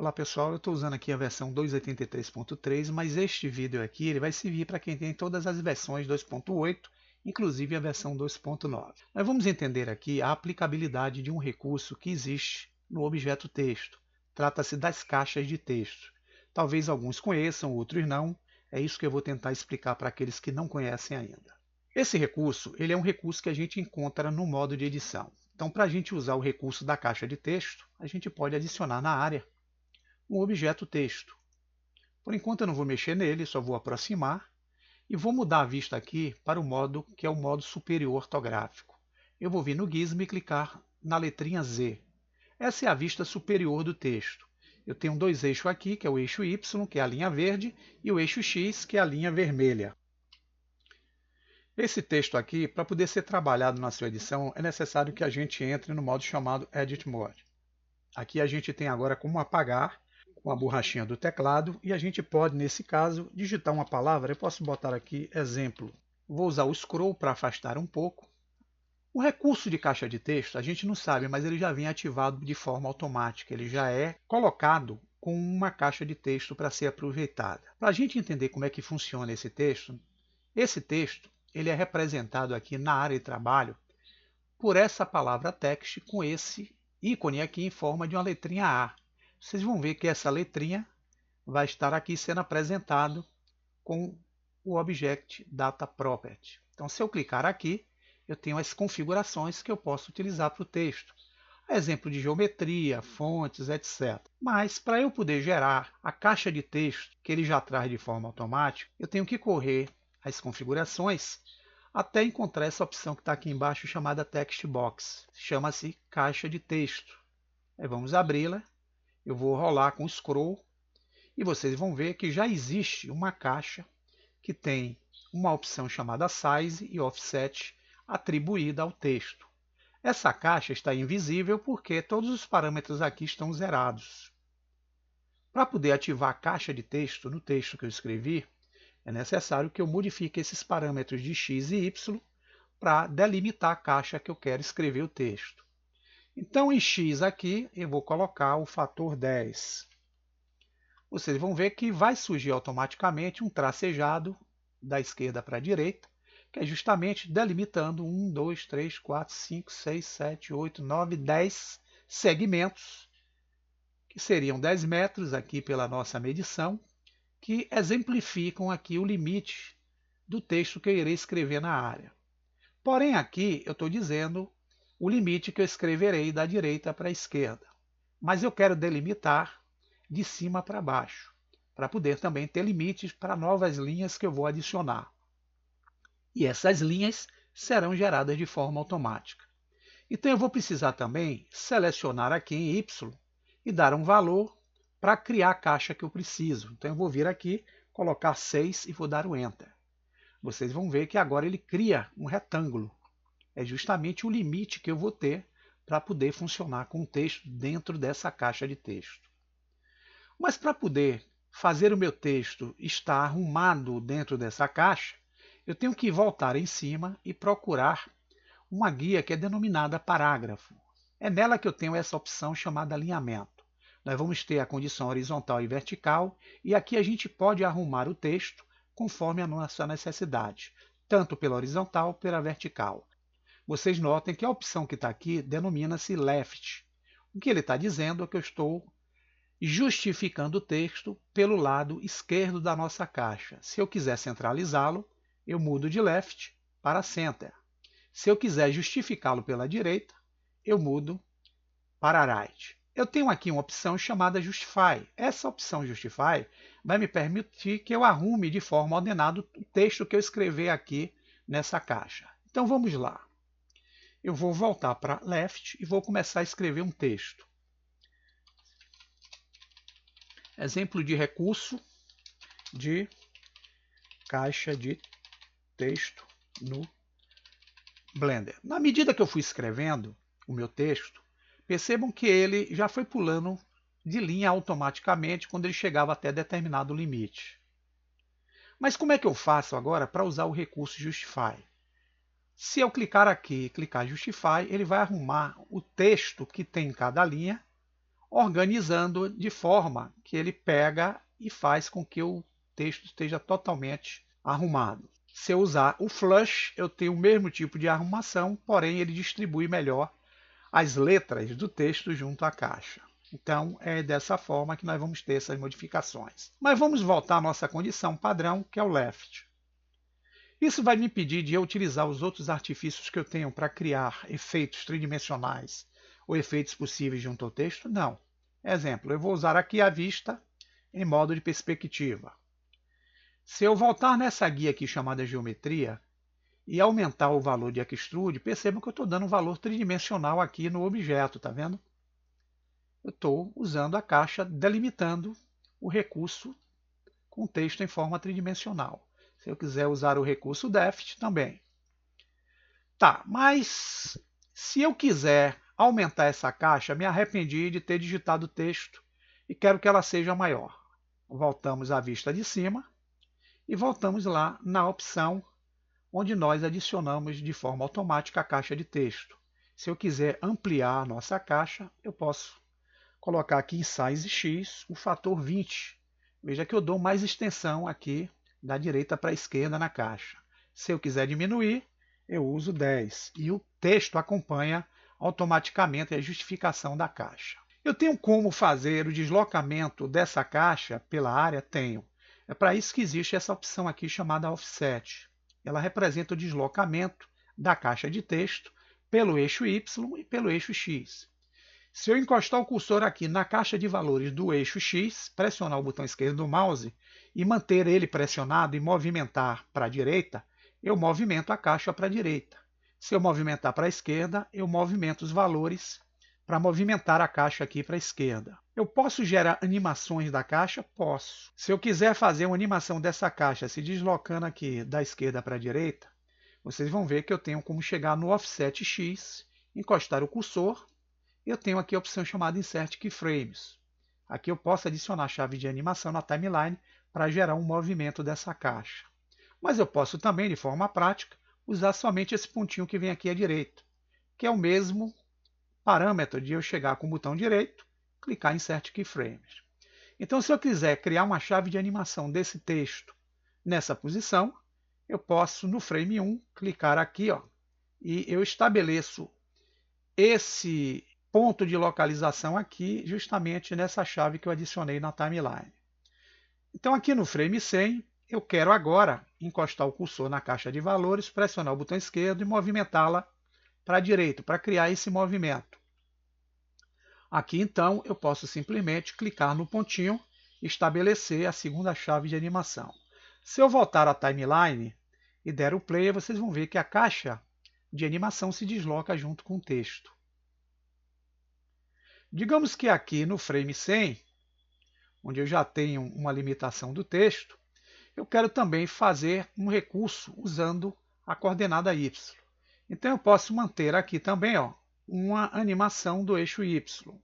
Olá pessoal, eu estou usando aqui a versão 2.83.3, mas este vídeo aqui ele vai servir para quem tem todas as versões 2.8, inclusive a versão 2.9. Nós vamos entender aqui a aplicabilidade de um recurso que existe no objeto texto. Trata-se das caixas de texto. Talvez alguns conheçam, outros não. É isso que eu vou tentar explicar para aqueles que não conhecem ainda. Esse recurso ele é um recurso que a gente encontra no modo de edição. Então, para a gente usar o recurso da caixa de texto, a gente pode adicionar na área um objeto texto. Por enquanto eu não vou mexer nele, só vou aproximar e vou mudar a vista aqui para o modo que é o modo superior ortográfico. Eu vou vir no Gizmo e clicar na letrinha Z. Essa é a vista superior do texto. Eu tenho dois eixos aqui, que é o eixo Y, que é a linha verde, e o eixo X, que é a linha vermelha. Esse texto aqui, para poder ser trabalhado na sua edição, é necessário que a gente entre no modo chamado Edit Mode. Aqui a gente tem agora como apagar com a borrachinha do teclado e a gente pode, nesse caso, digitar uma palavra. Eu posso botar aqui exemplo. Vou usar o scroll para afastar um pouco. O recurso de caixa de texto, a gente não sabe, mas ele já vem ativado de forma automática. Ele já é colocado com uma caixa de texto para ser aproveitada. Para a gente entender como é que funciona esse texto ele é representado aqui na área de trabalho por essa palavra text com esse ícone aqui em forma de uma letrinha A. Vocês vão ver que essa letrinha vai estar aqui sendo apresentado com o Object Data Property. Então, se eu clicar aqui, eu tenho as configurações que eu posso utilizar para o texto. Exemplo de geometria, fontes, etc. Mas, para eu poder gerar a caixa de texto, que ele já traz de forma automática, eu tenho que correr as configurações até encontrar essa opção que está aqui embaixo chamada Text Box. Chama-se caixa de texto. Aí vamos abri-la. Eu vou rolar com o scroll e vocês vão ver que já existe uma caixa que tem uma opção chamada Size e Offset atribuída ao texto. Essa caixa está invisível porque todos os parâmetros aqui estão zerados. Para poder ativar a caixa de texto no texto que eu escrevi, é necessário que eu modifique esses parâmetros de x e y para delimitar a caixa que eu quero escrever o texto. Então, em x aqui, eu vou colocar o fator 10. Vocês vão ver que vai surgir automaticamente um tracejado da esquerda para a direita, que é justamente delimitando 1, 2, 3, 4, 5, 6, 7, 8, 9, 10 segmentos, que seriam 10 metros aqui pela nossa medição, que exemplificam aqui o limite do texto que eu irei escrever na área. Porém, aqui eu estou dizendo o limite que eu escreverei da direita para a esquerda. Mas eu quero delimitar de cima para baixo, para poder também ter limites para novas linhas que eu vou adicionar. E essas linhas serão geradas de forma automática. Então eu vou precisar também selecionar aqui em Y e dar um valor para criar a caixa que eu preciso. Então eu vou vir aqui, colocar 6 e vou dar o Enter. Vocês vão ver que agora ele cria um retângulo. É justamente o limite que eu vou ter para poder funcionar com o texto dentro dessa caixa de texto. Mas para poder fazer o meu texto estar arrumado dentro dessa caixa, eu tenho que voltar em cima e procurar uma guia que é denominada parágrafo. É nela que eu tenho essa opção chamada alinhamento. Nós vamos ter a condição horizontal e vertical, e aqui a gente pode arrumar o texto conforme a nossa necessidade, tanto pela horizontal como pela vertical. Vocês notem que a opção que está aqui denomina-se Left. O que ele está dizendo é que eu estou justificando o texto pelo lado esquerdo da nossa caixa. Se eu quiser centralizá-lo, eu mudo de Left para Center. Se eu quiser justificá-lo pela direita, eu mudo para Right. Eu tenho aqui uma opção chamada Justify. Essa opção Justify vai me permitir que eu arrume de forma ordenada o texto que eu escrever aqui nessa caixa. Então vamos lá. Eu vou voltar para Left e vou começar a escrever um texto. Exemplo de recurso de caixa de texto no Blender. Na medida que eu fui escrevendo o meu texto, percebam que ele já foi pulando de linha automaticamente quando ele chegava até determinado limite. Mas como é que eu faço agora para usar o recurso Justify? Se eu clicar aqui e clicar Justify, ele vai arrumar o texto que tem em cada linha, organizando de forma que ele pega e faz com que o texto esteja totalmente arrumado. Se eu usar o flush, eu tenho o mesmo tipo de arrumação, porém ele distribui melhor as letras do texto junto à caixa. Então, é dessa forma que nós vamos ter essas modificações. Mas vamos voltar à nossa condição padrão, que é o left. Isso vai me impedir de eu utilizar os outros artifícios que eu tenho para criar efeitos tridimensionais ou efeitos possíveis junto ao texto? Não. Exemplo, eu vou usar aqui a vista em modo de perspectiva. Se eu voltar nessa guia aqui chamada geometria e aumentar o valor de extrude, percebam que eu estou dando um valor tridimensional aqui no objeto, tá vendo? Eu estou usando a caixa delimitando o recurso com texto em forma tridimensional. Se eu quiser usar o recurso deft também. Tá, mas se eu quiser aumentar essa caixa, me arrependi de ter digitado o texto e quero que ela seja maior. Voltamos à vista de cima e voltamos lá na opção onde nós adicionamos de forma automática a caixa de texto. Se eu quiser ampliar a nossa caixa, eu posso colocar aqui em size X o fator 20. Veja que eu dou mais extensão aqui da direita para a esquerda na caixa. Se eu quiser diminuir, eu uso 10 e o texto acompanha automaticamente a justificação da caixa. Eu tenho como fazer o deslocamento dessa caixa pela área? Tenho. É para isso que existe essa opção aqui chamada Offset. Ela representa o deslocamento da caixa de texto pelo eixo Y e pelo eixo X. Se eu encostar o cursor aqui na caixa de valores do eixo X, pressionar o botão esquerdo do mouse e manter ele pressionado e movimentar para a direita, eu movimento a caixa para a direita. Se eu movimentar para a esquerda, eu movimento os valores para movimentar a caixa aqui para a esquerda. Eu posso gerar animações da caixa? Posso. Se eu quiser fazer uma animação dessa caixa se deslocando aqui da esquerda para a direita, vocês vão ver que eu tenho como chegar no offset X, encostar o cursor. Eu tenho aqui a opção chamada Insert Keyframes. Aqui eu posso adicionar a chave de animação na timeline para gerar um movimento dessa caixa. Mas eu posso também, de forma prática, usar somente esse pontinho que vem aqui à direita, que é o mesmo parâmetro de eu chegar com o botão direito, clicar em Insert Keyframes. Então, se eu quiser criar uma chave de animação desse texto nessa posição, eu posso, no frame 1, clicar aqui, e eu estabeleço esse ponto de localização aqui, justamente nessa chave que eu adicionei na timeline. Então, aqui no frame 100, eu quero agora encostar o cursor na caixa de valores, pressionar o botão esquerdo e movimentá-la para a direita, para criar esse movimento. Aqui, então, eu posso simplesmente clicar no pontinho e estabelecer a segunda chave de animação. Se eu voltar à timeline e der o play, vocês vão ver que a caixa de animação se desloca junto com o texto. Digamos que aqui no frame 100, onde eu já tenho uma limitação do texto, eu quero também fazer um recurso usando a coordenada Y. Então eu posso manter aqui também uma animação do eixo Y.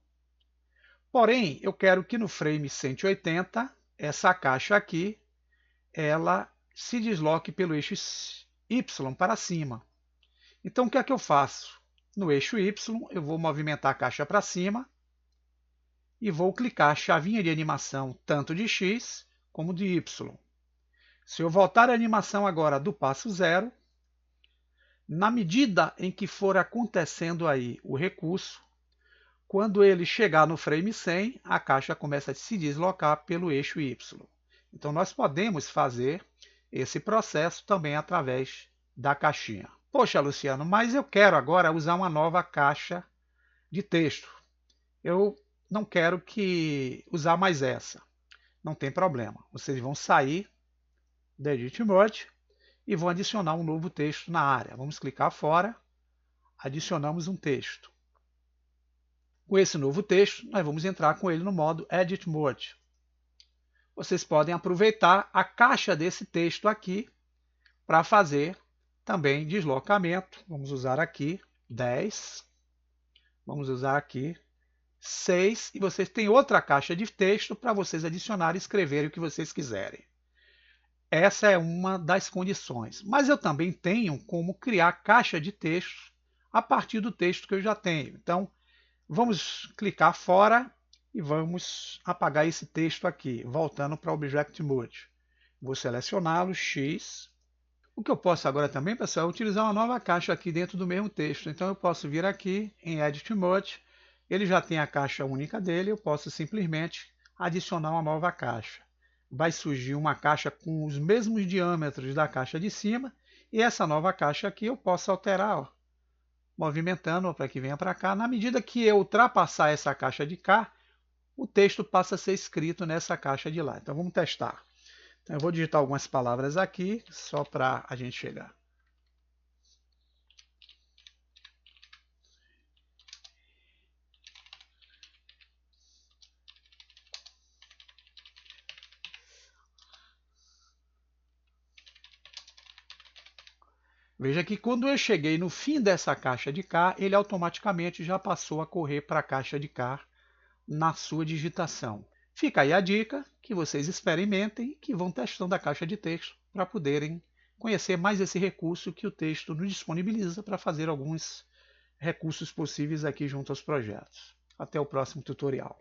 Porém, eu quero que no frame 180, essa caixa aqui, ela se desloque pelo eixo Y para cima. Então o que é que eu faço? No eixo Y, eu vou movimentar a caixa para cima e vou clicar a chavinha de animação tanto de X como de Y. Se eu voltar a animação agora do passo 0, na medida em que for acontecendo aí o recurso, quando ele chegar no frame 100, a caixa começa a se deslocar pelo eixo Y. Então nós podemos fazer esse processo também através da caixinha. Poxa, Luciano, mas eu quero agora usar uma nova caixa de texto. Eu não quero usar mais essa. Não tem problema. Vocês vão sair da Edit Mode e vão adicionar um novo texto na área. Vamos clicar fora, adicionamos um texto. Com esse novo texto, nós vamos entrar com ele no modo Edit Mode. Vocês podem aproveitar a caixa desse texto aqui para fazer também deslocamento. Vamos usar aqui 10. Vamos usar aqui 6. E vocês têm outra caixa de texto para vocês adicionarem e escreverem o que vocês quiserem. Essa é uma das condições. Mas eu também tenho como criar caixa de texto a partir do texto que eu já tenho. Então, vamos clicar fora e vamos apagar esse texto aqui, voltando para o Object Mode. Vou selecioná-lo, X. O que eu posso agora também, pessoal, é utilizar uma nova caixa aqui dentro do mesmo texto. Então eu posso vir aqui em Edit Mode, ele já tem a caixa única dele, eu posso simplesmente adicionar uma nova caixa. Vai surgir uma caixa com os mesmos diâmetros da caixa de cima, e essa nova caixa aqui eu posso alterar, ó, movimentando para que venha para cá. Na medida que eu ultrapassar essa caixa de cá, o texto passa a ser escrito nessa caixa de lá. Então vamos testar. Então, eu vou digitar algumas palavras aqui, só para a gente chegar. Veja que quando eu cheguei no fim dessa caixa de cá, ele automaticamente já passou a correr para a caixa de cá na sua digitação. Fica aí a dica, que vocês experimentem e que vão testando a caixa de texto para poderem conhecer mais esse recurso que o texto nos disponibiliza para fazer alguns recursos possíveis aqui junto aos projetos. Até o próximo tutorial.